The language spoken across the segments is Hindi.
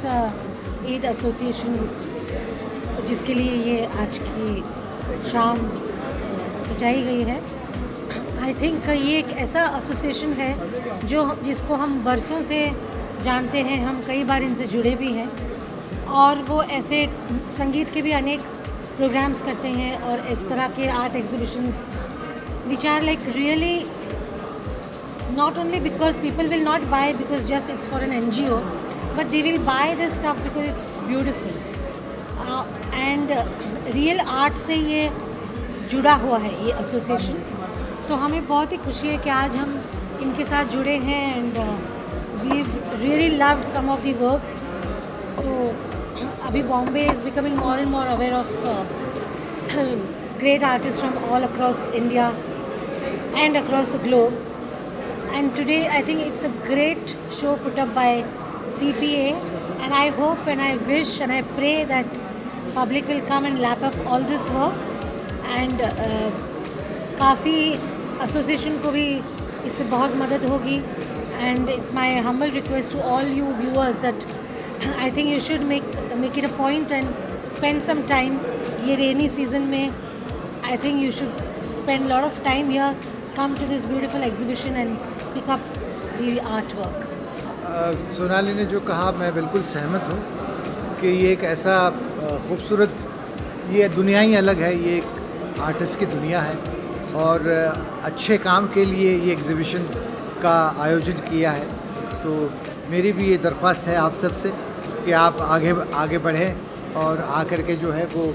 एड एसोसिएशन जिसके लिए ये आज की शाम सजाई गई है, आई थिंक ये एक ऐसा एसोसिएशन है जिसको हम बरसों से जानते हैं, हम कई बार इनसे जुड़े भी हैं और वो ऐसे संगीत के भी अनेक प्रोग्राम्स करते हैं और इस तरह के art exhibitions which are like really not only because people will not buy because just it's for an NGO, but they will buy this stuff because it's beautiful and real art से ये जुड़ा हुआ है ये एसोसिएशन। तो हमें बहुत ही खुशी है कि आज हम इनके साथ जुड़े हैं and we really loved some of the works. So अभी Bombay is becoming more and more aware of great artist from all across India and across the globe. And today I think it's a great show put up by CPA, and I hope and I wish and I pray that public will come and lap up all this work and काफ़ी association को भी इससे बहुत मदद होगी and it's my humble request to all you viewers that I think you should make it a point and spend some time ये rainy season में I think you should spend a lot of time here, come to this beautiful exhibition and pick up the artwork। Sonali ने जो कहा मैं बिल्कुल सहमत हूँ कि ये एक ऐसा खूबसूरत, ये दुनिया ही अलग है, ये एक आर्टिस्ट की दुनिया है और अच्छे काम के लिए ये एग्ज़िबिशन का आयोजन किया है। तो मेरी भी ये दरख्वास्त है आप सब से कि आप आगे बढ़ें और आकर के जो है वो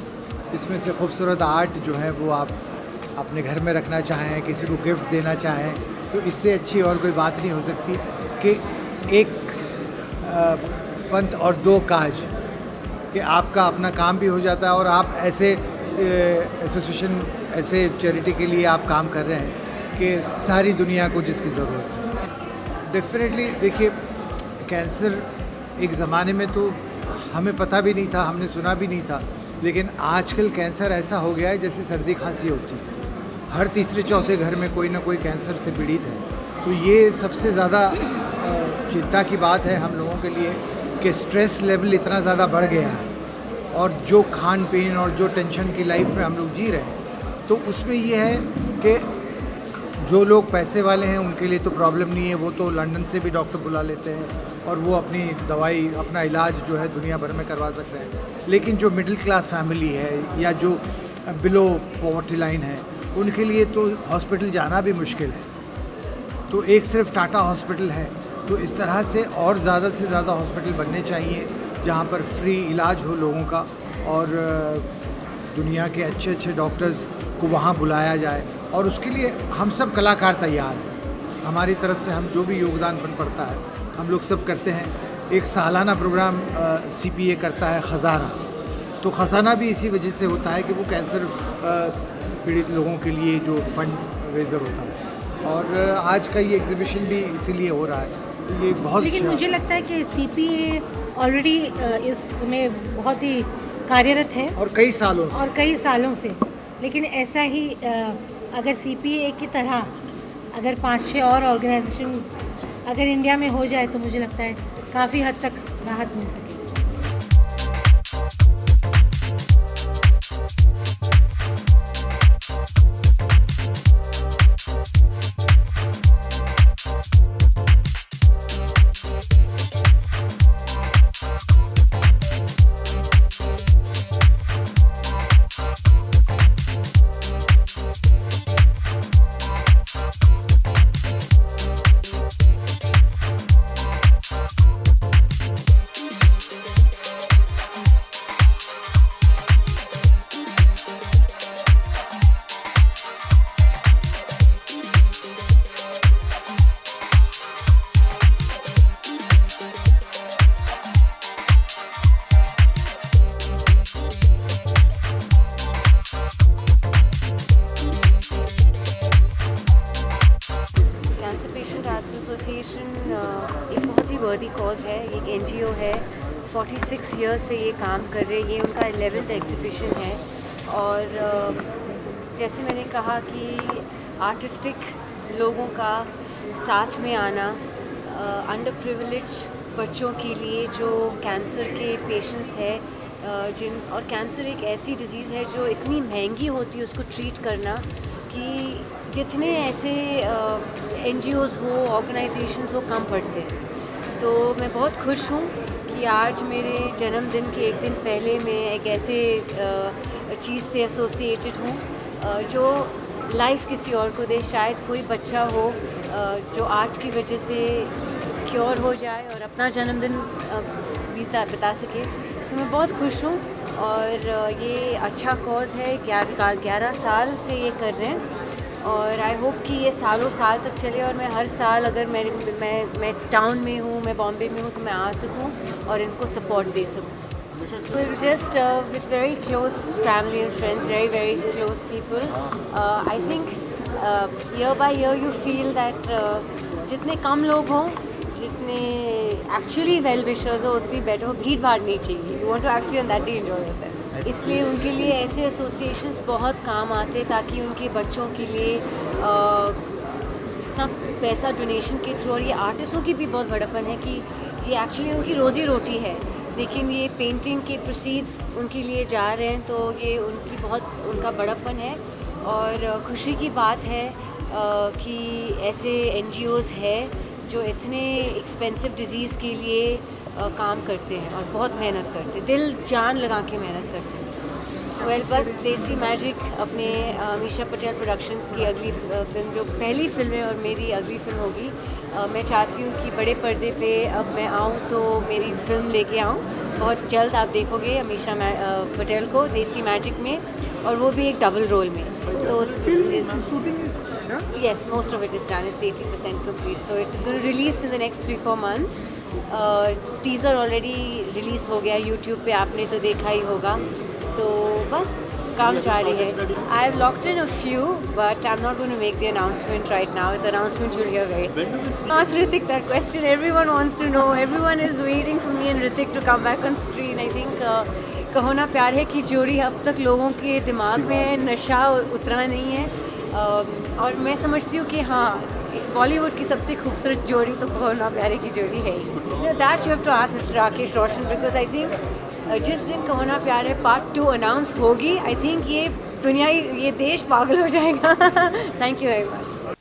इसमें से खूबसूरत आर्ट जो है वो आप अपने घर में रखना चाहें, किसी को गिफ्ट देना चाहें, तो इससे अच्छी और कोई बात नहीं हो सकती कि एक पंथ और दो काज, कि आपका अपना काम भी हो जाता है और आप ऐसे एसोसिएशन, ऐसे चैरिटी के लिए आप काम कर रहे हैं कि सारी दुनिया को जिसकी ज़रूरत है। डेफिनेटली देखिए, कैंसर एक ज़माने में तो हमें पता भी नहीं था, हमने सुना भी नहीं था, लेकिन आजकल कैंसर ऐसा हो गया है जैसे सर्दी खांसी होती है, हर तीसरे चौथे घर में कोई ना कोई कैंसर से पीड़ित है। तो ये सबसे ज़्यादा चिंता की बात है हम लोगों के लिए कि स्ट्रेस लेवल इतना ज़्यादा बढ़ गया है और जो खान पीन और जो टेंशन की लाइफ में हम लोग जी रहे हैं, तो उसमें ये है कि जो लोग पैसे वाले हैं उनके लिए तो प्रॉब्लम नहीं है, वो तो लंदन से भी डॉक्टर बुला लेते हैं और वो अपनी दवाई, अपना इलाज जो है दुनिया भर में करवा सकते हैं। लेकिन जो मिडिल क्लास फैमिली है या जो बिलो पॉवर्टी लाइन है, उनके लिए तो हॉस्पिटल जाना भी मुश्किल है। तो एक सिर्फ टाटा हॉस्पिटल है, तो इस तरह से और ज़्यादा से ज़्यादा हॉस्पिटल बनने चाहिए जहाँ पर फ्री इलाज हो लोगों का और दुनिया के अच्छे अच्छे डॉक्टर्स को वहाँ बुलाया जाए। और उसके लिए हम सब कलाकार तैयार हैं, हमारी तरफ से हम जो भी योगदान बन पड़ता है हम लोग सब करते हैं। एक सालाना प्रोग्राम CPA करता है ख़ज़ाना, तो ख़ज़ाना भी इसी वजह से होता है कि वो कैंसर पीड़ित लोगों के लिए जो फंड रेजर होता है, और आज का ये एग्जीबिशन भी इसीलिए हो रहा है। तो ये बहुत, लेकिन मुझे लगता है कि CPA ऑलरेडी इसमें बहुत ही कार्यरत है और कई सालों से। लेकिन ऐसा ही अगर CPA की तरह अगर 5-6 और ऑर्गेनाइजेशंस अगर इंडिया में हो जाए तो मुझे लगता है काफ़ी हद तक राहत मिल सके। एसोसिएशन एक बहुत ही वर्दी कॉज है, एक NGO है, 46 ईयर्स से ये काम कर रहे हैं, ये उनका 11th एग्जीबिशन है। और जैसे मैंने कहा कि आर्टिस्टिक लोगों का साथ में आना, अंडर प्रिविलेज बच्चों के लिए जो कैंसर के पेशेंट्स है, और कैंसर एक ऐसी डिज़ीज़ है जो इतनी महंगी होती है उसको ट्रीट करना, कि जितने ऐसे NGOs हो, ऑर्गेनाइजेशंस हो, कम पड़ते हैं। तो मैं बहुत खुश हूँ कि आज मेरे जन्मदिन के एक दिन पहले मैं एक ऐसे चीज़ से एसोसिएटेड हूँ जो लाइफ किसी और को दे। शायद कोई बच्चा हो जो आज की वजह से क्योर हो जाए और अपना जन्मदिन बिता सके, तो मैं बहुत खुश हूँ। और ये अच्छा कॉज़ है, 11 साल से ये कर रहे हैं, और आई होप कि ये सालों साल तक चले और मैं हर साल, अगर मैं टाउन में हूँ, मैं बॉम्बे में हूँ, तो मैं आ सकूँ और इनको सपोर्ट दे सकूँ। We're just with very close family and friends, very close people. I think year by year you feel that जितने कम लोग हों, जितने एक्चुअली वेल विशर्स हो, उतनी बेटर हो, भीड़ भाड़ नहीं चाहिए। You want to actually on that day enjoy yourself. इसलिए उनके लिए ऐसे एसोसिएशंस बहुत काम आते, ताकि उनके बच्चों के लिए जितना पैसा डोनेशन के थ्रू, और ये आर्टिस्टों की भी बहुत बड़प्पन है कि ये एक्चुअली उनकी रोज़ी रोटी है, लेकिन ये पेंटिंग के प्रोसीड्स उनके लिए जा रहे हैं, तो ये उनका बड़प्पन है। और खुशी की बात है कि ऐसे NGOs है जो इतने एक्सपेंसिव डिज़ीज़ के लिए काम करते हैं और बहुत मेहनत करते हैं, दिल जान लगा के मेहनत करते हैं। बस देसी मैजिक अपने अमीषा पटेल प्रोडक्शंस की अगली फिल्म, जो पहली फिल्म है और मेरी अगली फिल्म होगी, मैं चाहती हूँ कि बड़े पर्दे पे अब मैं आऊँ तो मेरी फिल्म लेके आऊँ। बहुत जल्द आप देखोगे अमीषा पटेल को देसी मैजिक में, और वो भी एक डबल रोल में। तो उस film shooting is done? Yes, most of it is done. It's 80% complete. So it is going to release in the next 3-4 months. Teaser already release हो गया YouTube पे, आपने तो देखा ही होगा। तो बस काम जारी है। I have locked in a few, but I'm not going to make the announcement right now. The announcement you'll hear very soon. Ask Hrithik that question. Everyone wants to know. Everyone is waiting for me and Hrithik to come back on screen. I think कहो ना प्यार है की जोड़ी अब तक लोगों के दिमाग में नशा उतरा नहीं है, और मैं समझती हूँ कि हाँ, बॉलीवुड की सबसे खूबसूरत जोड़ी तो कहो ना प्यारे की जोड़ी है ही। That you have to ask mister Rakesh Roshan, because I think जिस दिन कहो ना प्यार है पार्ट 2 अनाउंस होगी, आई थिंक ये दुनिया, ये देश पागल हो जाएगा। Thank you very much.